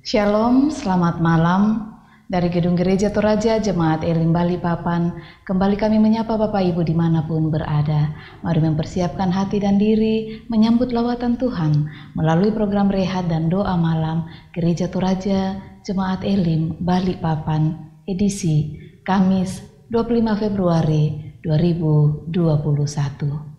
Shalom, selamat malam. Dari Gedung Gereja Toraja Jemaat Elim Balikpapan, kembali kami menyapa Bapak Ibu dimanapun berada. Mari mempersiapkan hati dan diri menyambut lawatan Tuhan melalui program rehat dan doa malam Gereja Toraja Jemaat Elim Balikpapan, edisi Kamis 25 Februari 2021.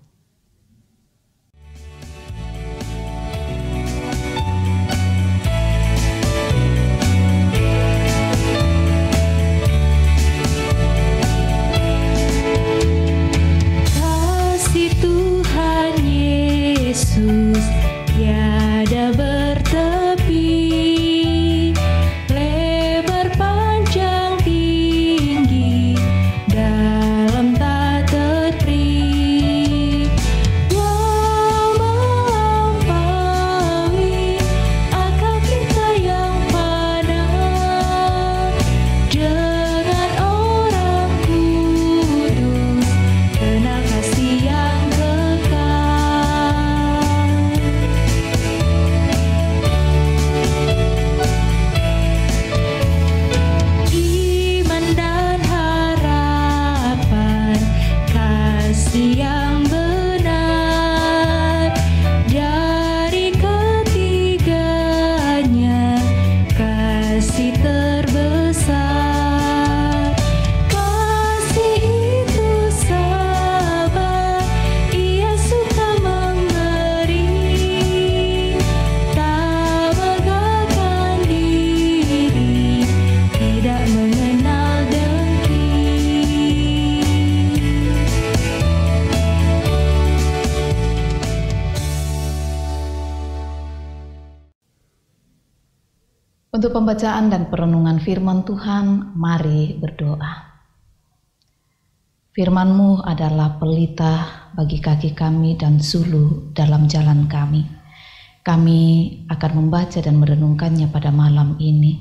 Untuk pembacaan dan perenungan firman Tuhan, mari berdoa. Firman-Mu adalah pelita bagi kaki kami dan suluh dalam jalan kami. Kami akan membaca dan merenungkannya pada malam ini.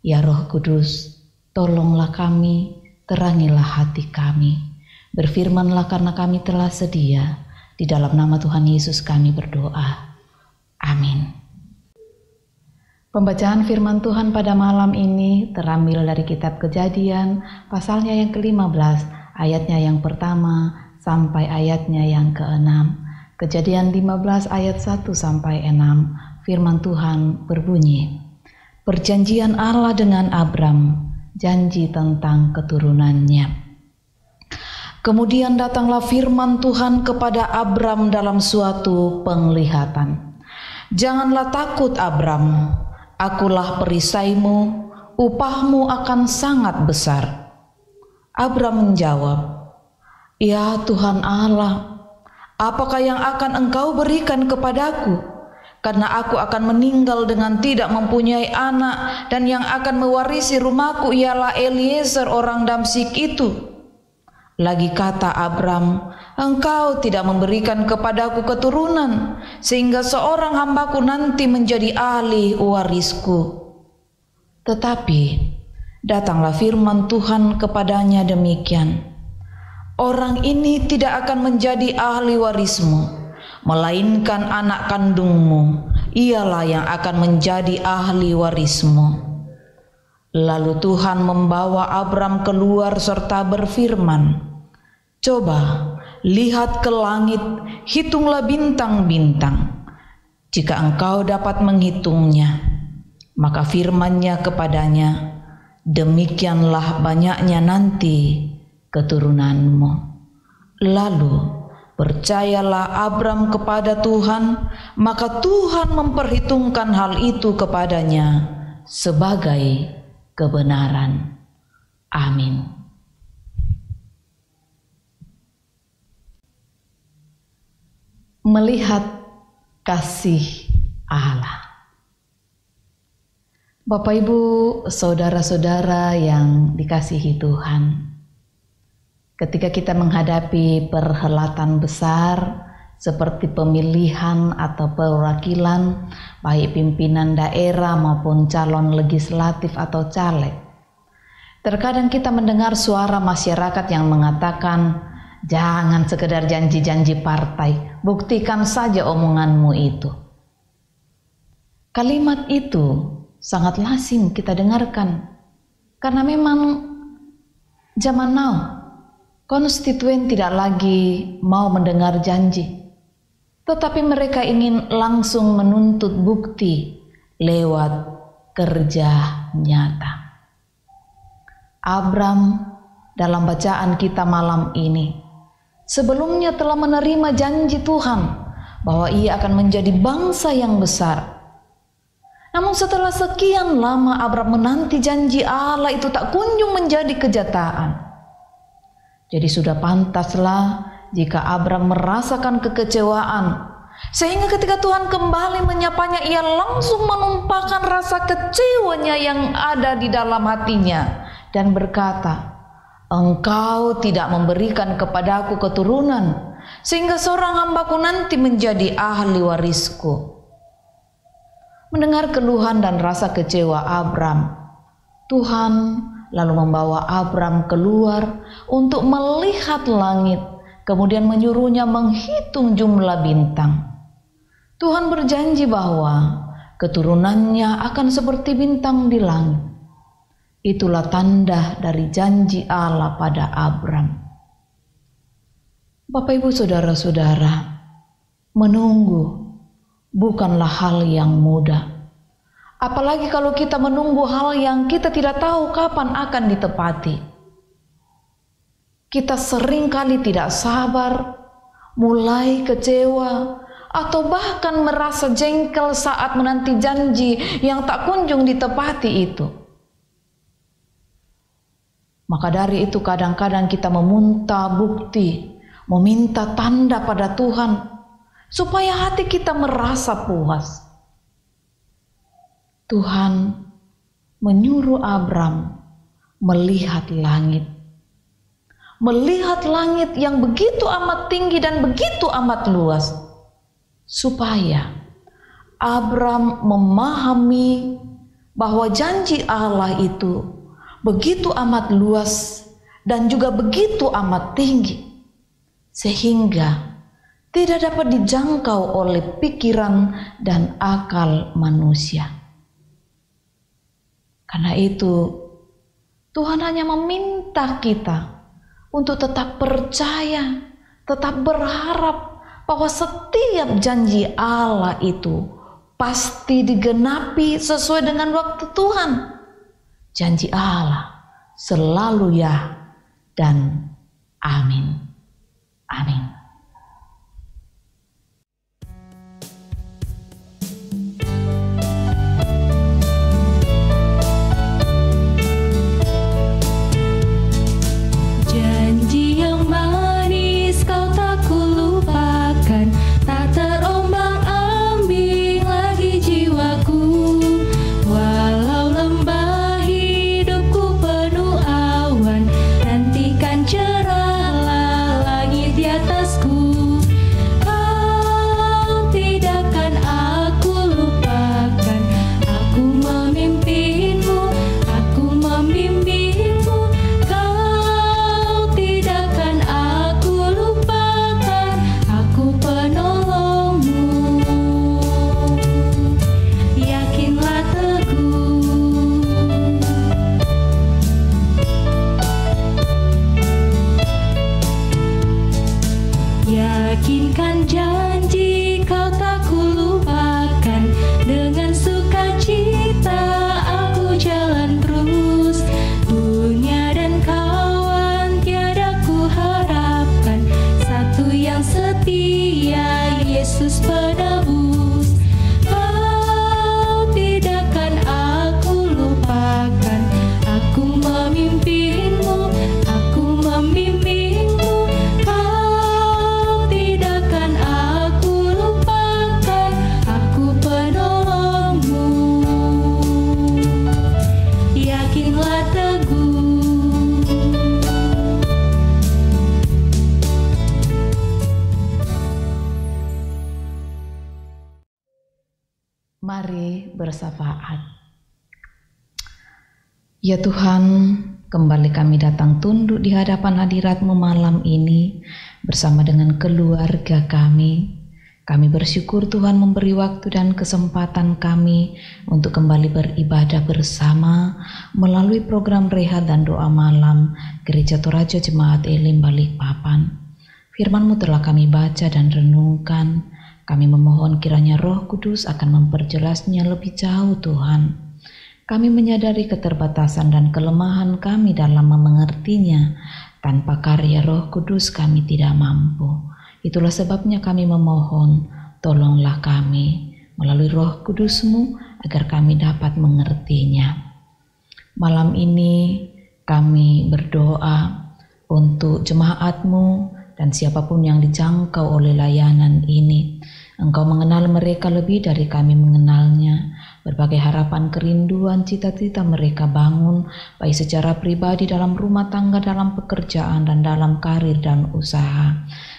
Ya Roh Kudus, tolonglah kami, terangilah hati kami. Berfirmanlah karena kami telah sedia. Di dalam nama Tuhan Yesus kami berdoa. Amin. Pembacaan firman Tuhan pada malam ini terambil dari kitab Kejadian, pasalnya yang ke-15, ayatnya yang pertama sampai ayatnya yang ke-6. Kejadian 15 ayat 1 sampai 6, firman Tuhan berbunyi, perjanjian Allah dengan Abram, janji tentang keturunannya. Kemudian datanglah firman Tuhan kepada Abram dalam suatu penglihatan. Janganlah takut Abram, akulah perisaimu, upahmu akan sangat besar. Abram menjawab, ya Tuhan Allah, apakah yang akan Engkau berikan kepadaku? Karena aku akan meninggal dengan tidak mempunyai anak, dan yang akan mewarisi rumahku ialah Eliezer orang Damsyik itu. Lagi kata Abram, Engkau tidak memberikan kepadaku keturunan, sehingga seorang hambaku nanti menjadi ahli warisku. Tetapi datanglah firman Tuhan kepadanya demikian, orang ini tidak akan menjadi ahli warismu, melainkan anak kandungmu, ialah yang akan menjadi ahli warismu. Lalu Tuhan membawa Abram keluar serta berfirman, coba lihat ke langit, hitunglah bintang-bintang, jika engkau dapat menghitungnya. Maka firman-Nya kepadanya, demikianlah banyaknya nanti keturunanmu. Lalu percayalah Abram kepada Tuhan, maka Tuhan memperhitungkan hal itu kepadanya sebagai kebenaran. Amin. Melihat kasih Allah. Bapak Ibu, saudara-saudara yang dikasihi Tuhan, ketika kita menghadapi perhelatan besar seperti pemilihan atau perwakilan, baik pimpinan daerah maupun calon legislatif atau caleg, terkadang kita mendengar suara masyarakat yang mengatakan, jangan sekedar janji-janji partai, buktikan saja omonganmu itu. Kalimat itu sangat lazim kita dengarkan. Karena memang zaman now, konstituen tidak lagi mau mendengar janji, tetapi mereka ingin langsung menuntut bukti lewat kerja nyata. Abram dalam bacaan kita malam ini sebelumnya telah menerima janji Tuhan bahwa ia akan menjadi bangsa yang besar. Namun setelah sekian lama Abram menanti janji Allah itu tak kunjung menjadi kenyataan. Jadi sudah pantaslah jika Abram merasakan kekecewaan, sehingga ketika Tuhan kembali menyapanya, ia langsung menumpahkan rasa kecewanya yang ada di dalam hatinya dan berkata, "Engkau tidak memberikan kepadaku keturunan, sehingga seorang hambaku nanti menjadi ahli warisku." Mendengar keluhan dan rasa kecewa Abram, Tuhan lalu membawa Abram keluar untuk melihat langit, kemudian menyuruhnya menghitung jumlah bintang. Tuhan berjanji bahwa keturunannya akan seperti bintang di langit. Itulah tanda dari janji Allah pada Abram. Bapak, Ibu, saudara-saudara, menunggu bukanlah hal yang mudah. Apalagi kalau kita menunggu hal yang kita tidak tahu kapan akan ditepati. Kita seringkali tidak sabar, mulai kecewa, atau bahkan merasa jengkel saat menanti janji yang tak kunjung ditepati itu. Maka dari itu kadang-kadang kita meminta bukti, meminta tanda pada Tuhan, supaya hati kita merasa puas. Tuhan menyuruh Abram melihat langit. Melihat langit yang begitu amat tinggi dan begitu amat luas. Supaya Abram memahami bahwa janji Allah itu begitu amat luas dan juga begitu amat tinggi. Sehingga tidak dapat dijangkau oleh pikiran dan akal manusia. Karena itu, Tuhan hanya meminta kita untuk tetap percaya, tetap berharap bahwa setiap janji Allah itu pasti digenapi sesuai dengan waktu Tuhan. Janji Allah selalu ya dan amin. Amin. Mari bersafaat. Ya Tuhan, kembali kami datang tunduk di hadapan hadirat-Mu malam ini bersama dengan keluarga kami. Kami bersyukur Tuhan memberi waktu dan kesempatan kami untuk kembali beribadah bersama melalui program rehat dan doa malam Gereja Toraja Jemaat Elim Balikpapan. Firman-Mu telah kami baca dan renungkan. Kami memohon kiranya Roh Kudus akan memperjelasnya lebih jauh Tuhan. Kami menyadari keterbatasan dan kelemahan kami dalam mengertinya. Tanpa karya Roh Kudus kami tidak mampu. Itulah sebabnya kami memohon, tolonglah kami melalui Roh Kudus-Mu agar kami dapat mengertinya. Malam ini kami berdoa untuk jemaat-Mu dan siapapun yang dijangkau oleh layanan ini. Engkau mengenal mereka lebih dari kami mengenalnya. Berbagai harapan, kerinduan, cita-cita mereka bangun, baik secara pribadi, dalam rumah tangga, dalam pekerjaan, dan dalam karir dan usaha.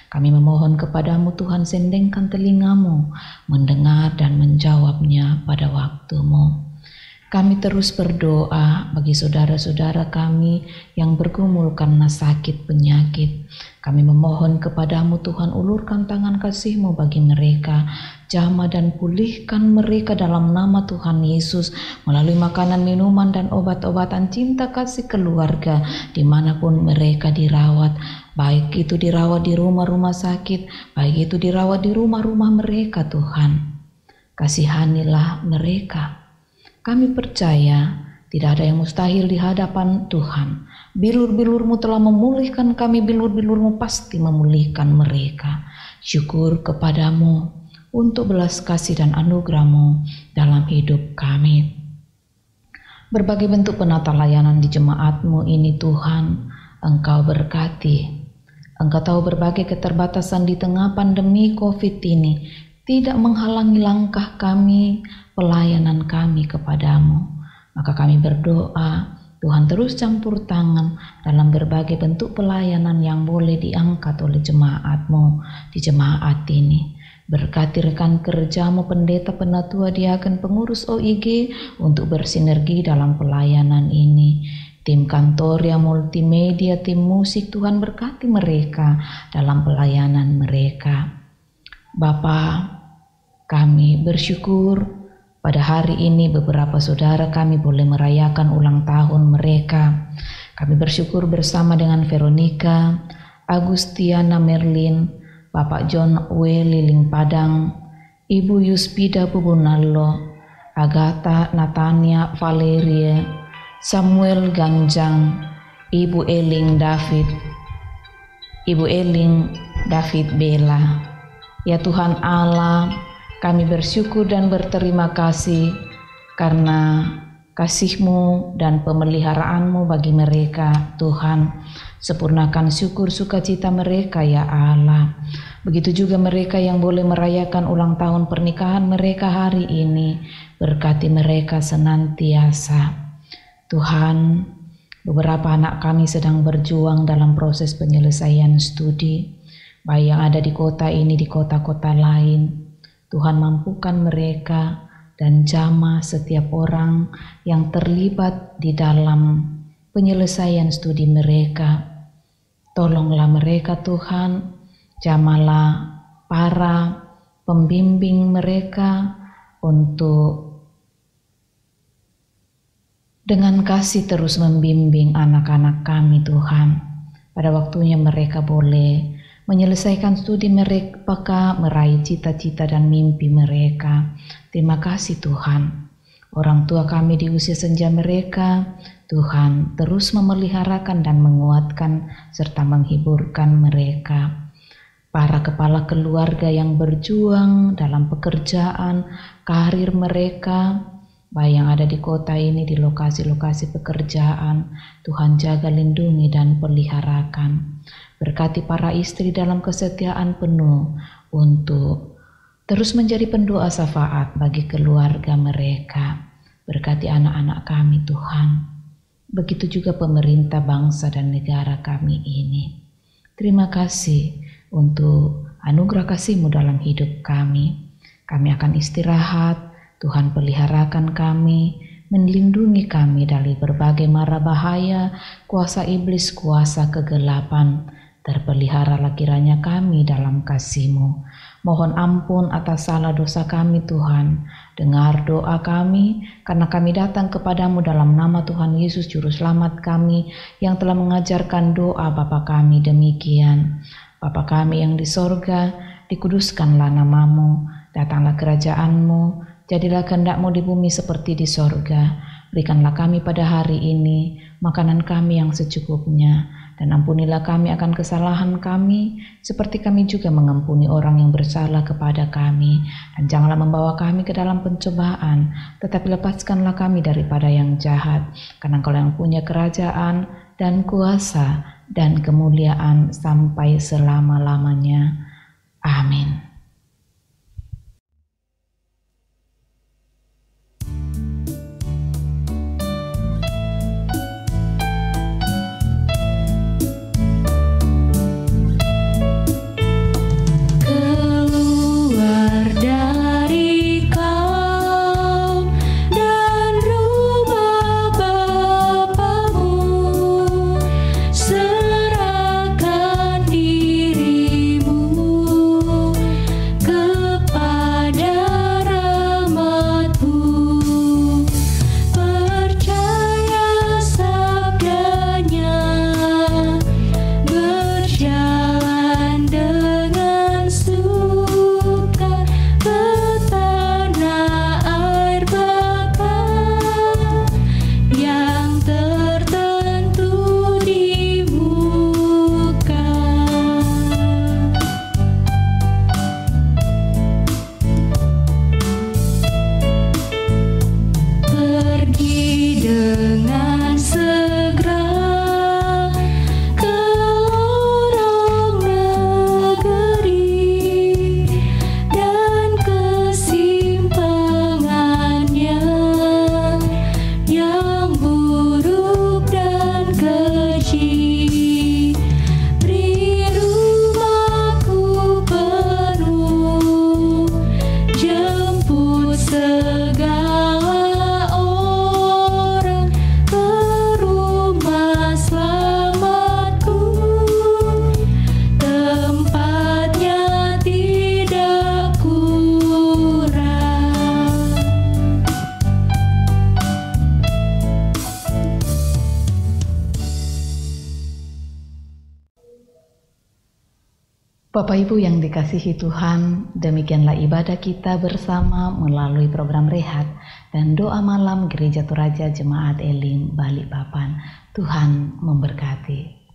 Kami memohon kepadamu Tuhan, sendengkan telingamu, mendengar dan menjawabnya pada waktumu. Kami terus berdoa bagi saudara-saudara kami yang bergumul karena sakit penyakit. Kami memohon kepadamu Tuhan, ulurkan tangan kasih-Mu bagi mereka, jamah dan pulihkan mereka dalam nama Tuhan Yesus melalui makanan, minuman, dan obat-obatan cinta kasih keluarga dimanapun mereka dirawat. Baik itu dirawat di rumah-rumah sakit, baik itu dirawat di rumah-rumah mereka Tuhan. Kasihanilah mereka. Kami percaya tidak ada yang mustahil di hadapan Tuhan. Bilur-bilur-Mu telah memulihkan kami, bilur-bilur-Mu pasti memulihkan mereka. Syukur kepadamu untuk belas kasih dan anugerah-Mu dalam hidup kami. Berbagai bentuk penata layanan di jemaat-Mu ini Tuhan, Engkau berkati. Engkau tahu berbagai keterbatasan di tengah pandemi COVID ini tidak menghalangi langkah kami, pelayanan kami kepadamu. Maka kami berdoa, Tuhan terus campur tangan dalam berbagai bentuk pelayanan yang boleh diangkat oleh jemaat-Mu di jemaat ini. Berkati rekan kerja-Mu, pendeta, penatua, diaken, pengurus OIG untuk bersinergi dalam pelayanan ini. Tim kantor yang multimedia, tim musik, Tuhan berkati mereka dalam pelayanan mereka. Bapa, kami bersyukur pada hari ini beberapa saudara kami boleh merayakan ulang tahun mereka. Kami bersyukur bersama dengan Veronica, Agustiana Merlin, Bapak John W. Liling Padang, Ibu Yuspida Bubunallo, Agatha Natania Valerie, Samuel Ganjang, Ibu Eling David Bella. Ya Tuhan Allah, kami bersyukur dan berterima kasih karena kasih-Mu dan pemeliharaan-Mu bagi mereka Tuhan. Sempurnakan syukur sukacita mereka ya Allah. Begitu juga mereka yang boleh merayakan ulang tahun pernikahan mereka hari ini. Berkati mereka senantiasa. Tuhan, beberapa anak kami sedang berjuang dalam proses penyelesaian studi, baik yang ada di kota ini, di kota-kota lain. Tuhan mampukan mereka dan jamah setiap orang yang terlibat di dalam penyelesaian studi mereka. Tolonglah mereka Tuhan, jamahlah para pembimbing mereka untuk dengan kasih terus membimbing anak-anak kami Tuhan. Pada waktunya mereka boleh menyelesaikan studi mereka, meraih cita-cita dan mimpi mereka. Terima kasih Tuhan. Orang tua kami di usia senja mereka, Tuhan terus memeliharakan dan menguatkan serta menghiburkan mereka. Para kepala keluarga yang berjuang dalam pekerjaan, karir mereka, baik yang ada di kota ini, di lokasi-lokasi pekerjaan, Tuhan jaga, lindungi, dan peliharakan. Berkati para istri dalam kesetiaan penuh untuk terus menjadi pendoa syafaat bagi keluarga mereka. Berkati anak-anak kami Tuhan. Begitu juga pemerintah bangsa dan negara kami ini. Terima kasih untuk anugerah kasih-Mu dalam hidup kami. Kami akan istirahat. Tuhan peliharakan kami, melindungi kami dari berbagai mara bahaya, kuasa iblis, kuasa kegelapan. Terpeliharalah kiranya kami dalam kasih-Mu. Mohon ampun atas salah dosa kami Tuhan. Dengar doa kami, karena kami datang kepadamu dalam nama Tuhan Yesus Juru Selamat kami, yang telah mengajarkan doa Bapa kami demikian. Bapa kami yang di sorga, dikuduskanlah namamu, datanglah kerajaanmu, jadilah kehendak-mu di bumi seperti di sorga. Berikanlah kami pada hari ini makanan kami yang secukupnya, dan ampunilah kami akan kesalahan kami, seperti kami juga mengampuni orang yang bersalah kepada kami. Dan janganlah membawa kami ke dalam pencobaan, tetapi lepaskanlah kami daripada yang jahat. Karena Engkau yang punya kerajaan dan kuasa dan kemuliaan sampai selama-lamanya. Amin. Bapak Ibu yang dikasihi Tuhan, demikianlah ibadah kita bersama melalui program Rehat dan doa malam Gereja Toraja Jemaat Elim Balikpapan. Tuhan memberkati.